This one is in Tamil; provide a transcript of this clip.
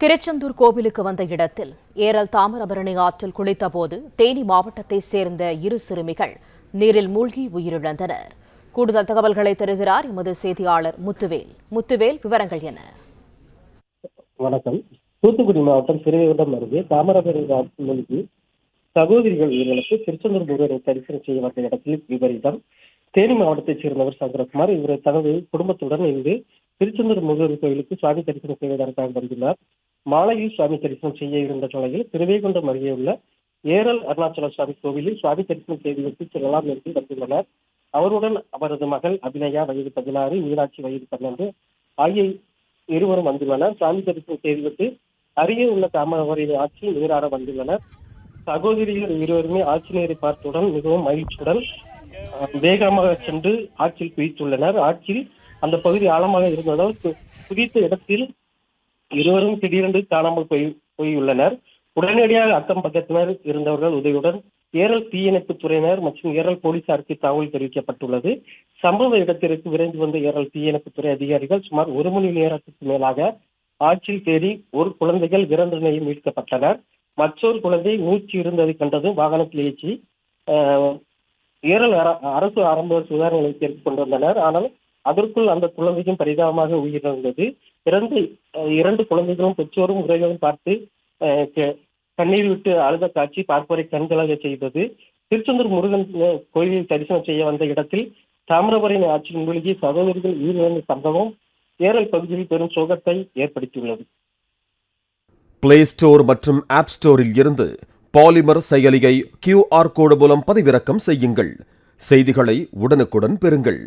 திருச்செந்தூர் கோவிலுக்கு வந்த இடத்தில் ஏரல் தாமிரபரணி ஆற்றில் குளித்தபோது தேனி மாவட்டத்தைச் சேர்ந்த இரு சிறுமிகள் நீரில் மூழ்கி உயிரிழந்தனர். கூடுதல் தகவல்களை தருகிறார் எமது செய்தியாளர் முத்துவேல். முத்துவேல், விவரங்கள் என்ன? வணக்கம். தூத்துக்குடி மாவட்டம் சிறுவைகுண்டம் அருகே தாமிரபரணி ஆற்றில் மூழ்கி சகோதரிகள் உயிரிழப்பு. திருச்செந்தூர் முருகனை தரிசனம் செய்ய வந்த இடத்தில் விபரீதம். தேனி மாவட்டத்தைச் சேர்ந்தவர் சங்கரகுமார். இவர் தனது குடும்பத்துடன் இங்கு திருச்செந்தூர் முருகன் கோயிலுக்கு சுவாமி தரிசனம் செய்வதற்காக வந்துள்ளார். மாலையில் சுவாமி தரிசனம் செய்ய இருந்த நிலையில் திருவைகுண்டம் அருகே உள்ள ஏரல் அருணாச்சல சுவாமி கோவிலில் சுவாமி தரிசனம் செய்துவிட்டு செல்லலாம் என்று வந்துள்ளனர். அவருடன் அவரது மகள் அபிநயா வயது 16, மீனாட்சி வயது 12 ஆகிய இருவரும் வந்துள்ளனர். சுவாமி தரிசனம் செய்துவிட்டு அருகே உள்ள தாமிரபரணி ஆற்றில் நீராட வந்துள்ளனர். சகோதரிகள் இருவருமே ஆட்சி நீரை பார்த்தவுடன் மிகவும் மகிழ்ச்சியுடன் வேகமாக சென்று ஆற்றில் குதித்துள்ளனர். ஆற்றில் அந்த பகுதி ஆழமாக இருந்ததால் குதித்த இடத்தில் இருவரும் திடீரென்று காணாமல் போயுள்ளனர். உடனடியாக அக்கம் பக்கத்தினர் இருந்தவர்கள் உதவியுடன் ஏரல் தீயணைப்பு துறையினர் மற்றும் ஏரல் போலீசாருக்கு தகவல் தெரிவிக்கப்பட்டுள்ளது. சம்பவ இடத்திற்கு விரைந்து வந்த ஏரல் தீயணைப்பு துறை அதிகாரிகள் சுமார் 1 மணி நேரத்துக்கு மேலாக ஆற்றில் தேடி ஒரு குழந்தைகள் 2 நிலையில் மீட்கப்பட்டனர். மற்றொரு குழந்தை மூச்சு இருந்ததை கண்டது வாகனத்தில் ஏற்றி ஏரல் அரசு ஆரம்ப சுகாதார நிலையத்திற்கு கொண்டு வந்தனர். ஆனால் அதற்குள் அந்த குழந்தையும் பரிதாபமாக உயிரிழந்தது. 2 குழந்தைகளும் பெற்றோரும் உறவினரும் பார்த்து கண்ணீர் விட்டு அழுத காட்சி பார்ப்போரை கண்களாக செய்தது. திருச்செந்தூர் முருகன் கோயிலில் தரிசனம் செய்ய வந்த இடத்தில் தாமிரபரணி ஆற்றில் மூழ்கி சகோதரிகள் உயிரிழந்த சம்பவம் ஏரல் பகுதியில் பெரும் சோகத்தை ஏற்படுத்தியுள்ளது. பிளே ஸ்டோர் மற்றும் ஆப் ஸ்டோரில் இருந்து பாலிமர் செயலியை QR கோடு மூலம் பதிவிறக்கம் செய்யுங்கள். செய்திகளை உடனுக்குடன் பெறுங்கள்.